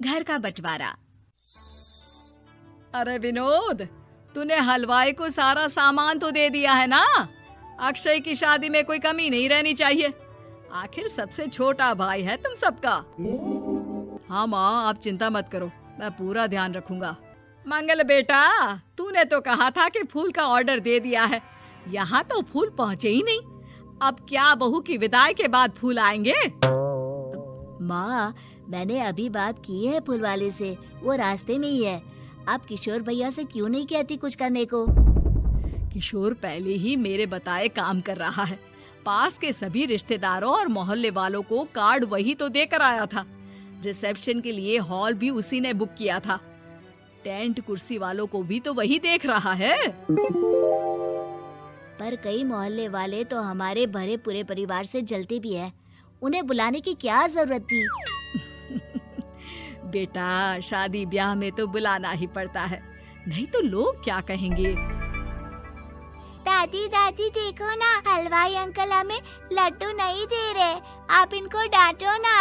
घर का बंटवारा। अरे विनोद, तूने हलवाई को सारा सामान तो दे दिया है ना? अक्षय की शादी में कोई कमी नहीं रहनी चाहिए। आखिर सबसे छोटा भाई है तुम सबका। हाँ माँ, आप चिंता मत करो, मैं पूरा ध्यान रखूंगा। मंगल बेटा, तूने तो कहा था कि फूल का ऑर्डर दे दिया है, यहाँ तो फूल पहुँचे ही नहीं। अब क्या बहू की विदाई के बाद फूल आएंगे? माँ, मैंने अभी बात की है फूल वाले से, वो रास्ते में ही है। आप किशोर भैया से क्यों नहीं कहती कुछ करने को? किशोर पहले ही मेरे बताए काम कर रहा है। पास के सभी रिश्तेदारों और मोहल्ले वालों को कार्ड वही तो देकर आया था। रिसेप्शन के लिए हॉल भी उसी ने बुक किया था। टेंट कुर्सी वालों को भी तो वही देख रहा है। पर कई मोहल्ले वाले तो हमारे भरे पूरे परिवार से जलते भी है, उन्हें बुलाने की क्या जरूरत थी? बेटा, शादी ब्याह में तो बुलाना ही पड़ता है, नहीं तो लोग क्या कहेंगे। दादी दादी देखो ना, हलवाई अंकल हमें लड्डू नहीं दे रहे, आप इनको डांटो ना।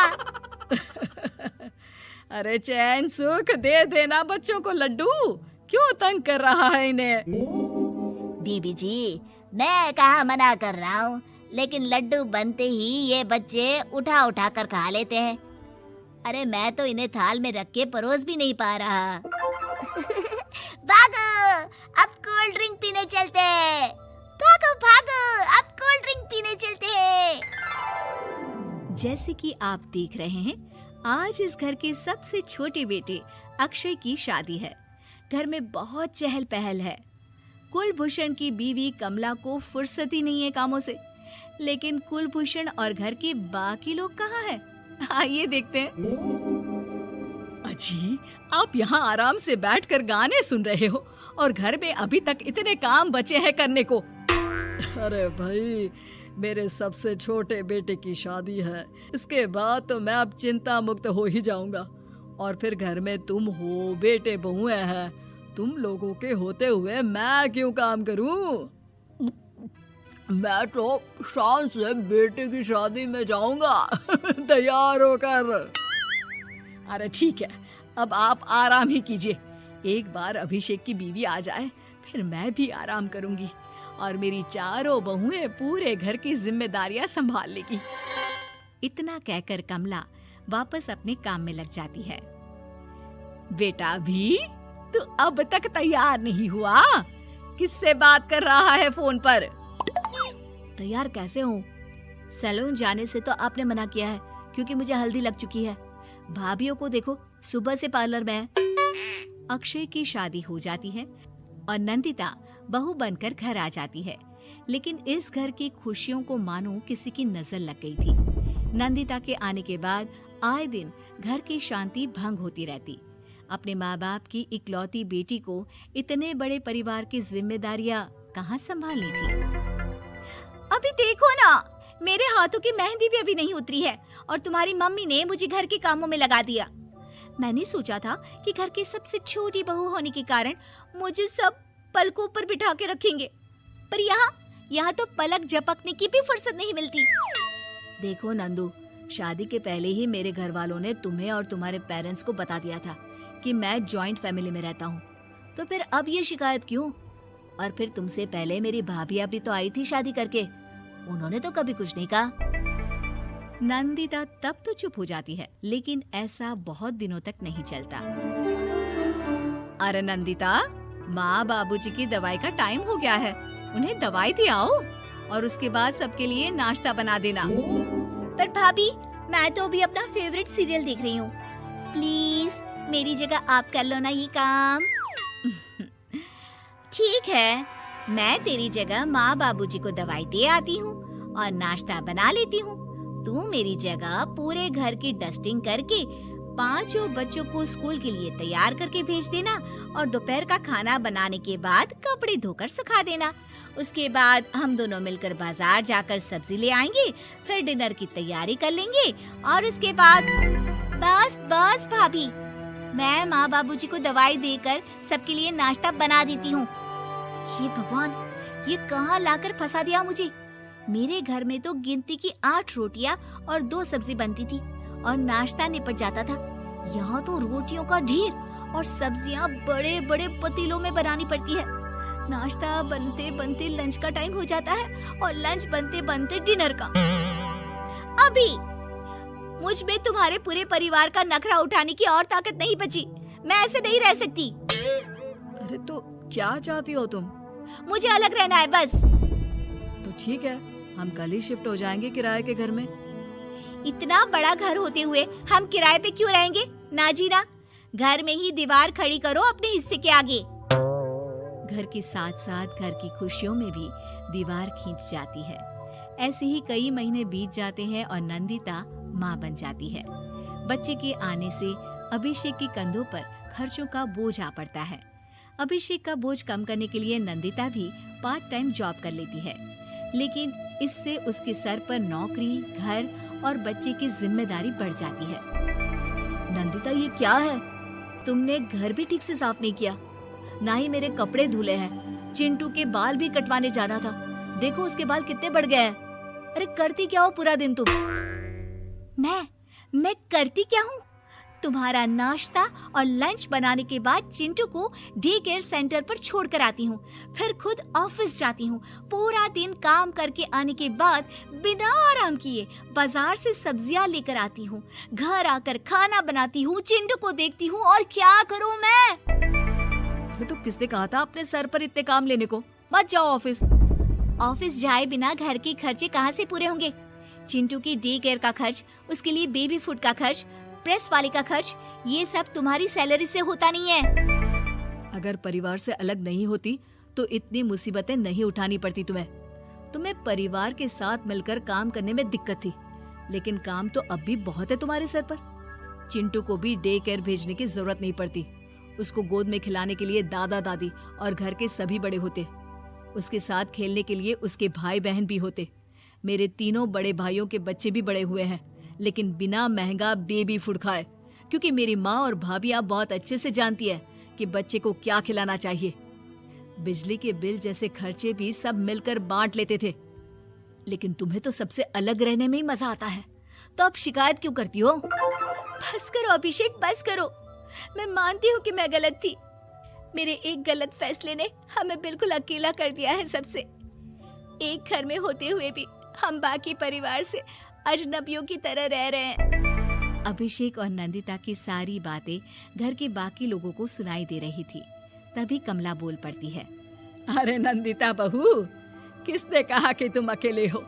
अरे चैन सुख दे देना बच्चों को लड्डू, क्यों तंग कर रहा है इन्हें? बीबी जी, मैं कहाँ मना कर रहा हूँ, लेकिन लड्डू बनते ही ये बच्चे उठा उठा कर खा लेते हैं। अरे मैं तो इन्हें थाल में रख के परोस भी नहीं पा रहा। भागो, अब कोल्ड ड्रिंक पीने चलते हैं। भागो भागो, अब कोल्ड ड्रिंक पीने चलते हैं। जैसे कि आप देख रहे हैं, आज इस घर के सबसे छोटे बेटे अक्षय की शादी है। घर में बहुत चहल पहल है। कुलभूषण की बीवी कमला को फुर्सत ही नहीं है कामों से, लेकिन कुलभूषण और घर के बाकी लोग कहाँ हैं? आइए देखते हैं। अजी, आप यहाँ आराम से बैठकर गाने सुन रहे हो और घर में अभी तक इतने काम बचे हैं करने को। अरे भाई, मेरे सबसे छोटे बेटे की शादी है, इसके बाद तो मैं अब चिंता मुक्त हो ही जाऊंगा। और फिर घर में तुम हो, बेटे बहुएं हैं, तुम लोगों के होते हुए मैं क्यों काम करूं? मैं तो शान से बेटे की शादी में जाऊंगा तैयार होकर। अरे ठीक है, अब आप आराम ही कीजिए। एक बार अभिषेक की बीवी आ जाए, फिर मैं भी आराम करूंगी और मेरी चारों बहुएं पूरे घर की जिम्मेदारियां संभाल लेगी। इतना कहकर कमला वापस अपने काम में लग जाती है। बेटा भी, तू अब तक तैयार नहीं हुआ? किससे बात कर रहा है फोन पर? तैयार कैसे हूँ? सैलून जाने से तो आपने मना किया है, क्योंकि मुझे हल्दी लग चुकी है। भाभीयों को देखो, सुबह से पार्लर में है। अक्षय की शादी हो जाती है और नंदिता बहू बनकर घर आ जाती है, लेकिन इस घर की खुशियों को मानो किसी की नजर लग गई थी। नंदिता के आने के बाद आए दिन घर की शांति भंग होती रहती। अपने माँ बाप की इकलौती बेटी को इतने बड़े परिवार की जिम्मेदारियां कहाँ संभालनी थी? अभी देखो ना, मेरे हाथों की मेहंदी भी अभी नहीं उतरी है और तुम्हारी मम्मी ने मुझे घर के कामों में लगा दिया। मैंने सोचा था कि घर की सबसे छोटी बहू होने के कारण मुझे सब पलकों पर बिठा के रखेंगे, पर यहाँ तो पलक झपकने की भी फुर्सत नहीं मिलती। देखो नंदू, शादी के पहले ही मेरे घर वालों ने तुम्हें और तुम्हारे पेरेंट्स को बता दिया था कि मैं जॉइंट फैमिली में रहता हूँ, तो फिर अब ये शिकायत क्यों? और फिर तुमसे पहले मेरी भाभियां भी तो आई थी शादी करके, उन्होंने तो कभी कुछ नहीं कहा। नंदिता तब तो चुप हो जाती है, लेकिन ऐसा बहुत दिनों तक नहीं चलता। अरे नंदिता, माँ बाबूजी की दवाई का टाइम हो गया है, उन्हें दवाई दिलाओ और उसके बाद सबके लिए नाश्ता बना देना। पर भाभी, मैं तो अभी अपना फेवरेट सीरियल देख रही हूँ। प्लीज मेरी जगह आप कर लो ना ये काम। ठीक है, मैं तेरी जगह माँ बाबूजी को दवाई दे आती हूँ और नाश्ता बना लेती हूँ। तू मेरी जगह पूरे घर की डस्टिंग करके 5 बच्चों को स्कूल के लिए तैयार करके भेज देना और दोपहर का खाना बनाने के बाद कपड़े धोकर सुखा देना। उसके बाद हम दोनों मिलकर बाजार जाकर सब्जी ले आएंगे, फिर डिनर की तैयारी कर लेंगे और उसके बाद बस भाभी, मैं माँ बाबूजी को दवाई देकर सबके लिए नाश्ता बना देती हूँ। हे भगवान, ये कहाँ लाकर फंसा दिया मुझे। मेरे घर में तो गिनती की 8 रोटियां और 2 सब्जी बनती थी और नाश्ता निपट जाता था। यहाँ तो रोटियों का ढेर और सब्जियाँ बड़े बड़े पतीलों में बनानी पड़ती है। नाश्ता बनते बनते लंच का टाइम हो जाता है और लंच बनते बनते डिनर का। अभी मुझ में तुम्हारे पूरे परिवार का नखरा उठाने की और ताकत नहीं बची। मैं ऐसे नहीं रह सकती। अरे तो क्या चाहती हो तुम? मुझे अलग रहना है बस। तो ठीक है, हम कल ही शिफ्ट हो जाएंगे किराए के घर में। इतना बड़ा घर होते हुए हम किराए पे क्यों रहेंगे? ना जी ना, घर में ही दीवार खड़ी करो अपने हिस्से के आगे। घर के साथ साथ घर की खुशियों में भी दीवार खींच जाती है। ऐसे ही कई महीने बीत जाते हैं और नंदिता माँ बन जाती है। बच्चे के आने से अभिषेक के कंधों पर खर्चों का बोझ आ पड़ता है। अभिषेक का बोझ कम करने के लिए नंदिता भी पार्ट टाइम जॉब कर लेती है, लेकिन इससे उसके सर पर नौकरी, घर और बच्चे की जिम्मेदारी बढ़ जाती है। नंदिता, ये क्या है? तुमने घर भी ठीक से साफ नहीं किया, ना ही मेरे कपड़े धुले हैं। चिंटू के बाल भी कटवाने जाना था, देखो उसके बाल कितने बढ़ गए हैं। अरे करती क्या हो पूरा दिन तुम? मैं करती क्या हूँ? तुम्हारा नाश्ता और लंच बनाने के बाद चिंटू को डे केयर सेंटर पर छोड़कर आती हूँ, फिर खुद ऑफिस जाती हूँ। पूरा दिन काम करके आने के बाद बिना आराम किए बाजार से सब्जियाँ लेकर आती हूँ, घर आकर खाना बनाती हूँ, चिंटू को देखती हूँ और क्या करूँ मैं? तो किसने कहा था अपने सर पर इतने काम लेने को? मत जाओ ऑफिस। ऑफिस जाए बिना घर के खर्चे कहाँ से पूरे होंगे? चिंटू की डे केयर का खर्च, उसके लिए बेबी फूड का खर्च, प्रेस वाले का खर्च, ये सब तुम्हारी सैलरी से होता नहीं है। अगर परिवार से अलग नहीं होती तो इतनी मुसीबतें नहीं उठानी पड़ती तुम्हें परिवार के साथ मिलकर काम करने में दिक्कत थी, लेकिन काम तो अब भी बहुत है तुम्हारे सर पर। चिंटू को भी डे केयर भेजने की जरूरत नहीं पड़ती। उसको गोद में खिलाने के लिए दादा दादी और घर के सभी बड़े होते। उसके साथ खेलने के लिए उसके भाई बहन भी होते। मेरे तीनों बड़े भाइयों के बच्चे भी बड़े हुए हैं, लेकिन बिना महंगा बेबी फूड खाए, क्योंकि मेरी माँ और भाभियाँ बहुत अच्छे से जानती है कि बच्चे को क्या खिलाना चाहिए। बिजली के बिल जैसे खर्चे भी सब मिलकर बांट लेते थे। लेकिन तुम्हें तो सबसे अलग रहने में ही मजा आता है, तो अब शिकायत क्यों करती हो? बस करो अभिषेक, बस करो। मैं मानती हूँ कि मैं गलत थी। मेरे एक गलत फैसले ने हमें बिल्कुल अकेला कर दिया है सबसे। एक घर में होते हुए भी हम बाकी परिवार से अजनबियों की तरह रह रहे हैं। अभिषेक और नंदिता की सारी बातें घर के बाकी लोगों को सुनाई दे रही थी। तभी कमला बोल पड़ती है। अरे नंदिता बहू, किसने कहा कि तुम अकेले हो?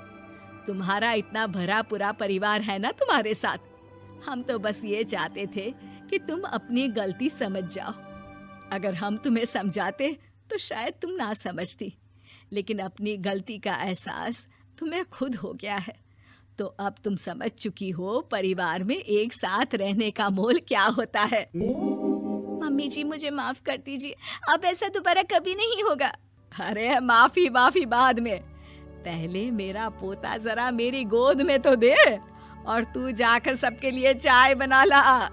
तुम्हारा इतना भरा पूरा परिवार है ना तुम्हारे साथ। हम तो बस ये चाहते थे कि तुम अपनी गलती समझ जाओ। अगर हम तुम्हें समझाते तो शायद तुम ना समझती, लेकिन अपनी गलती का एहसास तुम्हें खुद हो गया है, तो अब तुम समझ चुकी हो परिवार में एक साथ रहने का मोल क्या होता है। मम्मी जी, मुझे माफ कर दीजिए, अब ऐसा दोबारा कभी नहीं होगा। अरे माफी बाद में, पहले मेरा पोता जरा मेरी गोद में तो दे, और तू जाकर सबके लिए चाय बना ला।